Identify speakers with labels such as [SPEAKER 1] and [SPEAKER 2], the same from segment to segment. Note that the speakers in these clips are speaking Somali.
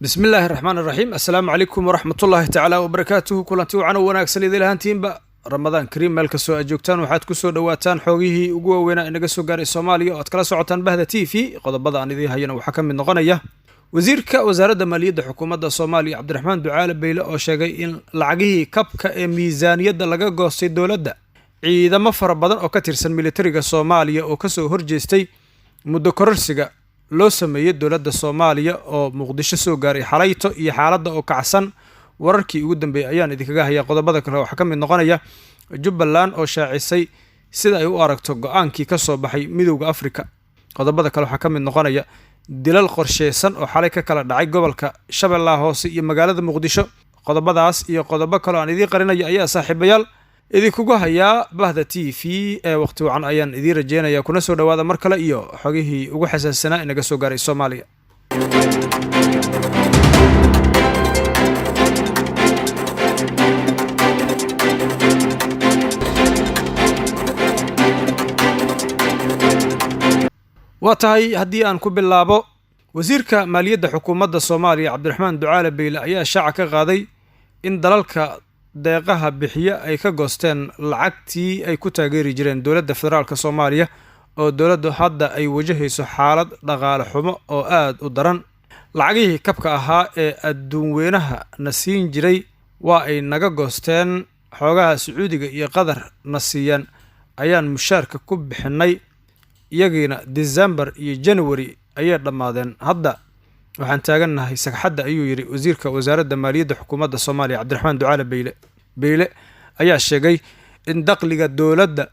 [SPEAKER 1] بسم الله الرحمن الرحيم السلام عليكم ورحمة الله تعالى وبركاته كلنتي وعنا وناكسن إذا لهانتين با رمضان كريم مالك سو أجوكتان وحاد كسو دواتان حوغيه وقوة وينا إنك سو قاري الصوماليا واتكلا سوعتان بهذا تيفي قد بضع عن ذي هينا وحكم من نغنية وزيرك وزارة مالية حكومة الصوماليا عبد الرحمن دعالة بيلا أو شاقي إن لعقيه كبك ميزانية لغا قوستي الدولة دا إذا ما فربضان أو كتيرسان ميليتريغا الصوماليا أو كسو هرجيستي مدو كوررسيغا loo sameeyay dowladda Soomaaliya oo Muqdisho soo gaaray xalayto iyo xaaladda oo kacsan wararkii ugu dambeeyay ayaan idinkaga hayaa qodobada kale waxa ka mid noqonaya Jubbaland oo shaacisay sida ay u aragto go'aankii ka soo baxay midowga Afrika qodobada kale waxa ka mid noqonaya dilal qorsheysan oo xalay ka kala dhacay gobolka Shabeellaha Hoose iyo magaalada Muqdisho qodobadaas iyo qodobo kale aan idin qarinaya ayaa saaxiibayaal idinkugu hayaa bahda TV ee waqti wacan ayaan idin rajeenayaa kuna soo dhawaada mar kale iyo xogihii ugu xasaasana inaga soo gaaray Soomaaliya watahay haddii aan ku bilaabo wasiirka maaliyadda xukuumadda Soomaaliya Cabdiraxmaan Ducaale Beyle ayaa shaaca ka qaaday in dalalka deeqaha bixiya ay ka goosteen lacagtii ay ku taageeri jireen dowladda federaalka Soomaaliya oo dowladdu hadda ay wajahayso xaalad dhaqaale xumo oo aad u daran lacagihii kabka ahaa ee adduun weynaha na siin jiray waa ay naga goosteen xoogaha Sacuudiga iyo Qatar na siiyaan ayaan mushaarka ku bixinay iyagiina December iyo January ayay dhamaadeen hadda waxaan taaganahay sagxadda ayuu yiri wasiirka wasaaradda maaliyadda xukuumadda Soomaaliya Cabdiraxmaan Ducaale Beyle ayaa sheegay in dakhliga dowladda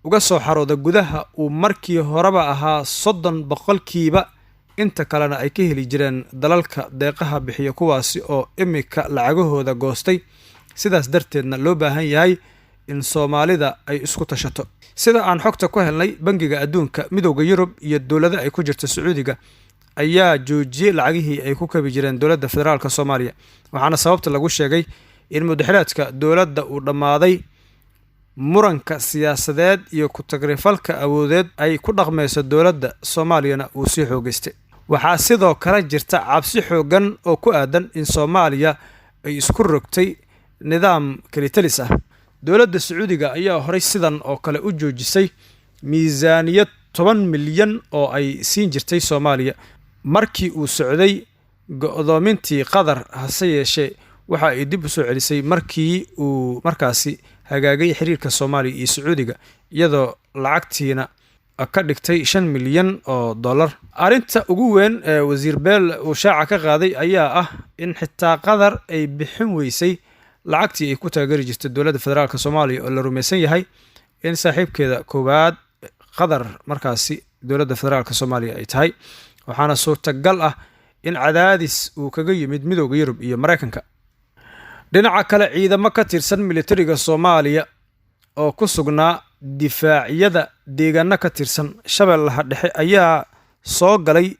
[SPEAKER 1] uga soo xarooda gudaha uu markii horeba ahaa 30% inta kalena ay ka heli jireen dalalka deeqaha bixiya kuwaasi oo imika lacagahooda goostay sidaas darteedna loo baahan yahay in Soomaalida ay isku tashato sida aan xogta ku helnay bangiga adduunka midowga Yurub iyo dowladaha ay ku jirto Sacuudiga ayaa joojiyay lacagihii ay ku kabi jireen dowladda federaalka Soomaaliya waxaana sababta lagu sheegay in mudaharaadka dowladda uu dhamaaday muranka siyaasadeed iyo ku tagrifalka awoodeed ay ku dhaqmayso dowladda Soomaaliyana uu sii xoogaystay waxaa sidoo kale jirta cabsi xoogan oo ku aadan in Soomaaliya ay isku rogtay nidaam kalitalis ah dowladda Sacuudiga ayaa horay sidan oo kale u joojisay miisaaniyad 10 milyan oo ay siin jirtay Soomaaliya markii uu socday go'doomintii Qatar hase yeeshee waxa ay dib u soo celisay markii uu markaasi hagaagay xiriirka Soomaaliya iyo Sacuudiga iyadoo lacagtiina ka dhigtay 5 milyan oo dollar arinta ugu weyn ee wasiir Beyle uu shaaca ka qaaday ayaa ah in xitaa Qatar ay bixin weysay lacagtii ay ku taageeri jirtay dowladda federaalka Soomaaliya oo la rumaysan yahay in saaxiibkeeda koowaad Qatar markaasi dowladda federaalka Soomaaliya ay tahay waxaana suurtagal ah in cadaadis uu kaga yimid midowga Yurub iyo Mareykanka dhinaca kale ciidamo ka tirsan militariga Soomaaliya oo ku sugnaa difaaciyada deegaanka ka tirsan Shabeellaha Dhexe ayaa soo galay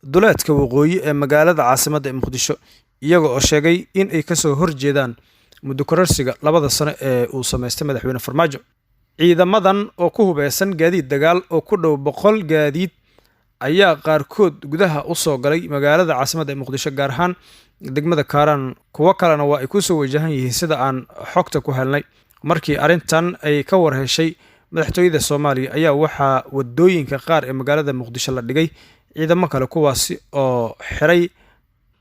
[SPEAKER 1] duleedka waqooyi ee magaalada caasimadda Muqdisho iyaga oo sheegay in ay ka soo horjeedaan muddo kororsiga 2 sano ee uu sameystay madaxweyne Farmaajo ciidamadan oo ku hubeysan gaadiid dagaal oo ku dhow 100 gaadiid ayaa qaarkood gudaha u soo galay magaalada caasimadda Muqdisho gaar ahaan degmada Kaaraan kuwa kalena waa ay ku soo wajahan yihiin sida aan xogta ku helnay markii arintan ay ka warheshay madaxtooyada Soomaaliya ayaa waxa wadooyinka qaar ee magaalada Muqdisho la dhigay ciidamo kale kuwaasi oo xiray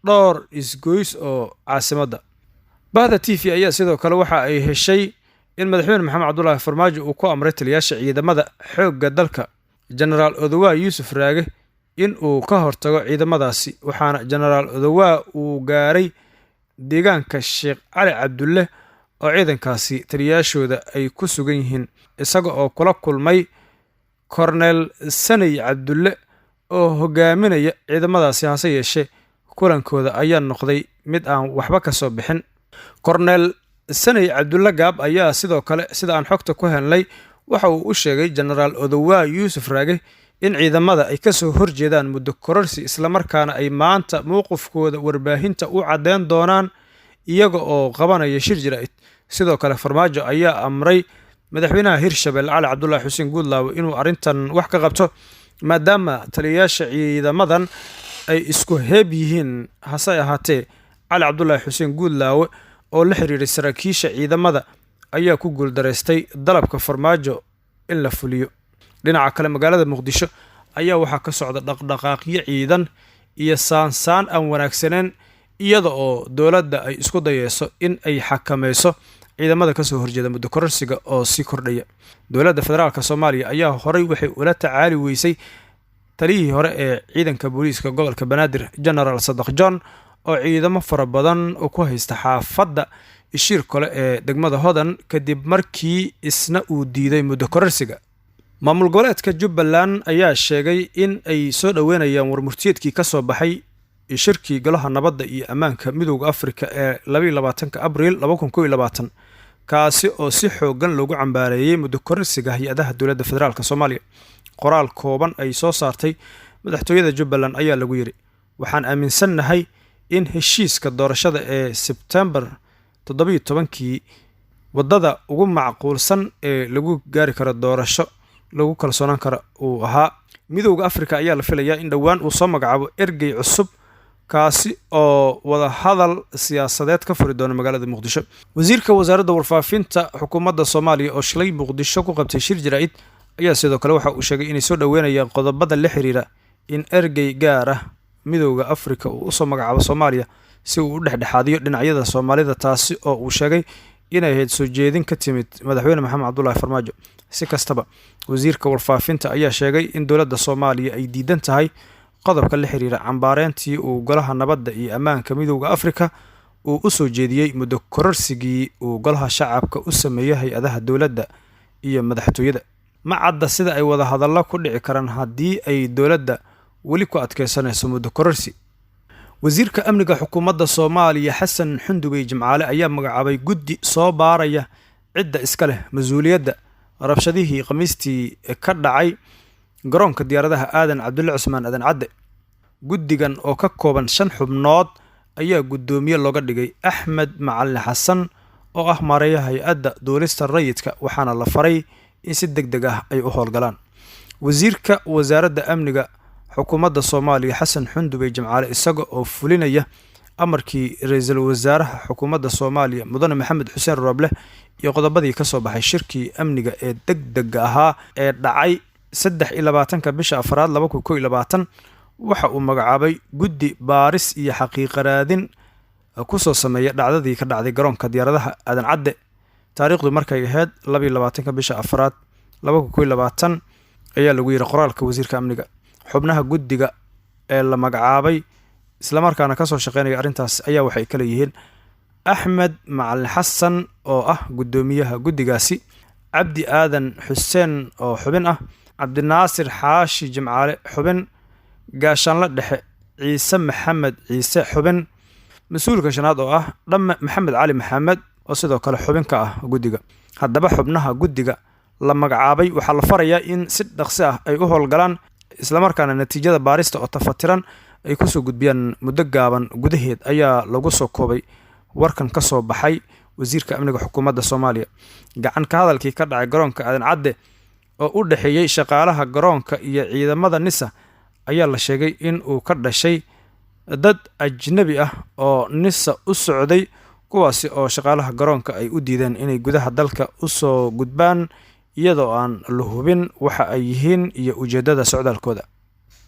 [SPEAKER 1] dhowr isgoys oo caasimadda bahda TV ayaa sidoo kale waxa ay heshay in madaxweyne Maxamed Cabdullaahi Farmaajo uu ku amray taliyaasha ciidamada xoogga dalka General Odawa Yusuf Raage in uu ka hortago ciidamadaasi waxaana General Odawa uu gaaray deegaanka Sheekh Cali Cabdulle oo ciidankaasi taliyaashooda ay ku sugan yihiin isaga oo kula kulmay Colonel Sanay Cabdulle oo hogaaminaya ciidamadaasi hase yeeshee kulankooda ayaa noqday mid aan waxba ka soo bixin Colonel Sanay Cabdulle Gaab ayaa sidoo kale sida aan xogta ku helnay waxa uu u sheegay General Odawa Yusuf Raage in ciidamada ay ka soo horjeedaan muddo kororsi isla markaana ay maanta mowqifkooda warbaahinta u cadeyn doonaan iyaga oo qabanaya shir jiraa'id sidoo kale Farmaajo ayaa amray madaxweynaha Hirshabelle Cali Cabdullaahi Xuseen Guudlaawe inuu arintan wax ka qabto maadaama taliyaasha ciidamadan ay isku heeb yihiin hase ahaatee cali cabdulaahi xuseen guudlaawe oo la xiriiray saraakiisha ciidamada ayaa ku guuldaraystay dalabka farmaajo in la fuliyo. dhinaca kale magaalada muqdisho ayaa waxaa ka socda dhaqdhaqaaqyo ciidan iyo saansaan aan wanaagsaneen iyada oo dowladda ay isku dayeyso in ay xakamayso ciidamada kasoo horjeeda muddo kororsiga oo sii kordhaya. dowladda federaalk soomaaliya ayaa horey waxay ula tacaali weysay taliyihii hore ee ciidanka booliiska gobolka banaadir genaraal sadaq john oo ciidamo fara badan ku haysta xaafadda ishiir kale ee degmada hodan kadib markii isna uu diiday muddo kororsiga. maamul goboleedka jubbaland ayaa sheegay in ay soo dhoweynayaan warmurtiyeedkii ka soo baxay shirkii golaha nabadda iyo ammaanka midowda afrika ee 22 abriil 2021 kaasi oo si xoogan loogu cambaareeyey muddo kororsiga hay-adaha dowladda federaalk soomaaliya. qoraal kooban ay soo saartay madaxtooyada jubbaland ayaa lagu yidhi waxaan aaminsannahay in heshiiska doorashada ee sebtembar 17 waddada ugu macquulsan ee lagu gaari karo doorasho lagu kalsoonaan kara uu ahaa. midowda afrika ayaa la filayaa in dhowaan uu soo magacaabo ergey cusub kaasi oo wada hadal siyaasadeed ka furi doona magaalada muqdisho. wasiirka wasaaradda warfaafinta xukuumadda soomaaliya oo shalay muqdisho ku qabtay shir jaraa'id ayaa sidoo kale waxa uu sheegay inay soo dhoweynayaan qodobada la xiriira in ergey gaar ah midowda afrika uu usoo magacaabo soomaaliya si uu u dhexdhexaadiyo dhinacyada soomaalida, taasi oo uu sheegay inay ahayd soo jeedin ka timid madaxweyne maxamed cabdulaahi farmaajo. si kastaba wasiirka warfaafinta ayaa sheegay in dowladda soomaaliya ay diidan tahay qodobka la xiriira cambaareyntii uu golaha nabadda iyo ammaanka midowda afrika uu u soo jeediyey muddo kororsigii uu golaha shacabka u sameeyey hay-adaha dowladda iyo madaxtooyada. ma cadda sida ay wada hadallo ku dhici karaan haddii ay dowladda weli ku adkeysanayso muddo kororsi. wasiirka amniga xukuumadda soomaaliya xasan xundubey jimcaale ayaa magacaabay guddi soo baaraya cidda iska leh mas-uuliyadda rabshadihii khamiistii ka dhacay garoonka diyaaradaha aadan cabdulle cusmaan aadan cadde. guddigan oo ka kooban 5 xubnood ayaa guddoomiye looga dhigay axmed macalin xasan oo ah maareeyaha hay-adda duulista rayidka, waxaana la faray in si deg deg ah ay u howlgalaan. wasiirka wasaaradda amniga xukuumadda soomaaliya xasan xundubey jimcaale isaga oo fulinaya amarkii ra-iisul wasaaraha xukuumadda soomaaliya mudane maxamed xuseen rooble iyo qodobadii ka soo baxay shirkii amniga ee degdega ahaa ee dhacay 23 bisha afraad 2021 waxa uu magacaabay guddi baaris iyo xaqiiqa raadin ku soo sameeya dhacdadii ka dhacday garoonka diyaaradaha aadan cadde taariikhdu markay ahayd 22 bisha afraad 2021 ayaa lagu yiri qoraalka wasiirka amniga. xubnaha guddiga ee la magacaabay isla markaana ka soo shaqeynaya arrintaas ayaa waxay kala yihiin axmed macalin xasan oo ah guddoomiyaha guddigaasi, cabdi aadan xuseen oo xubin ah, cabdinaasir xaashi jimcaale xubin, gaashaanle dhexe ciise maxamed ciise xubin, mas-uulka shanaad oo ah dhamme maxamed cali maxamed oo sidoo kale xubin ka ah guddiga. haddaba xubnaha guddiga la magacaabay waxaa la farayaa in si dhaqsi ah ay u howlgalaan islamarkaana natiijada baarista oo tafatiran ay kusoo gudbiyaan muddo gaaban gudaheed ayaa lagu soo koobay warkan ka soo baxay wasiirka amniga xukuumadda soomaaliya. gacan ka hadalkii ka dhacay garoonka aadan cadde oo u dhexeeyey shaqaalaha garoonka iyo ciidamada nisa ayaa la sheegay in uu ka dhashay dad ajnabi ah oo nisa u socday, kuwaasi oo shaqaalaha garoonka ay u diideen inay gudaha dalka u soo gudbaan iyadoo aan la hubin waxa ay yihiin iyo ujeeddada socdaalkooda.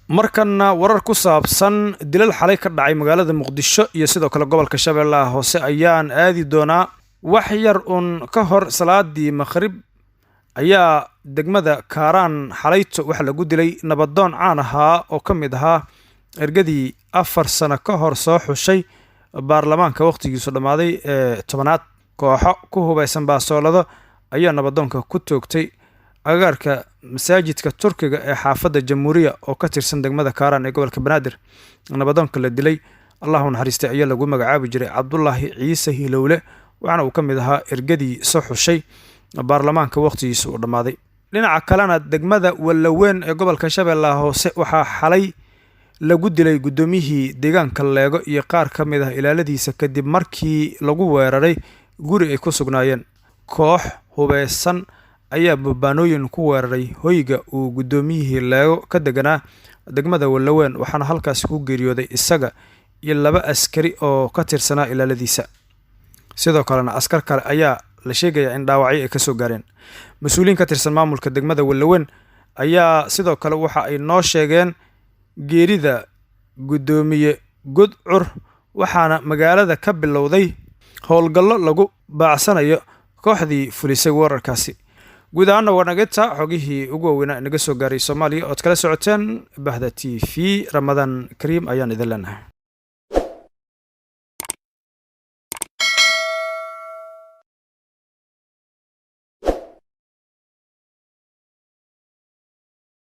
[SPEAKER 1] markanna warar ku saabsan dilal xalay ka dhacay magaalada muqdisho iyo sidoo kale gobolka shabeellaha hoose ayaan aadi doonaa. wax yar uun ka hor salaadii maqrib ayaa degmada kaaraan xalayto waxa lagu dilay nabadoon caan ahaa oo ka mid ahaa ergadii 4 sano ka hor soo xushay baarlamaanka waqtigiisu dhammaaday ee 10aad. kooxo ku hubaysan baasoolado ayaa nabadoonka ku toogtay agaarka masaajidka turkiga ee xaafadda jamhuuriya oo ka tirsan degmada kaaraan ee gobolka banaadir. nabadoonka la dilay allahu naxariistay ayaa lagu magacaabi jiray cabdulaahi ciise hilowle, waxaana uu ka mid ahaa ergadii soo xushay baarlamaanka waqtigiisa uu dhammaaday. dhinaca kalena degmada wallaweyn ee gobolka shabeellaha hoose waxaa xalay lagu dilay guddoomiyihii deegaanka leego iyo qaar ka mid ah ilaaladiisa kadib markii lagu weeraray guri ay ku sugnaayeen. koox hubeysan ayaa babaanooyin ku weeraray hoyga uu guddoomiyihii leego ka deganaa degmada Wallaweyn waxaana halkaas ku geeriyooday isaga iyo 2 askari oo ka tirsanaa ilaaladiisa. sidoo kalena askar kale ayaa la sheegaya in dhaawacyo ay ka soo gaareen. Mas'uuliyiin ka tirsan maamulka degmada Wallaweyn ayaa sidoo kale waxa ay noo sheegeen geerida gudoomiye Gudcur waxaana magaalada ka bilowday howlgallo lagu baacsanayo kooxdii fulisay weerarkaasi. guud ahaan wanageta xogihii ugu waaweynaa inaga soo gaaray Soomaaliya oo kala socoteen Bahda TV. Ramadan Kariim ayaan idin leenahay.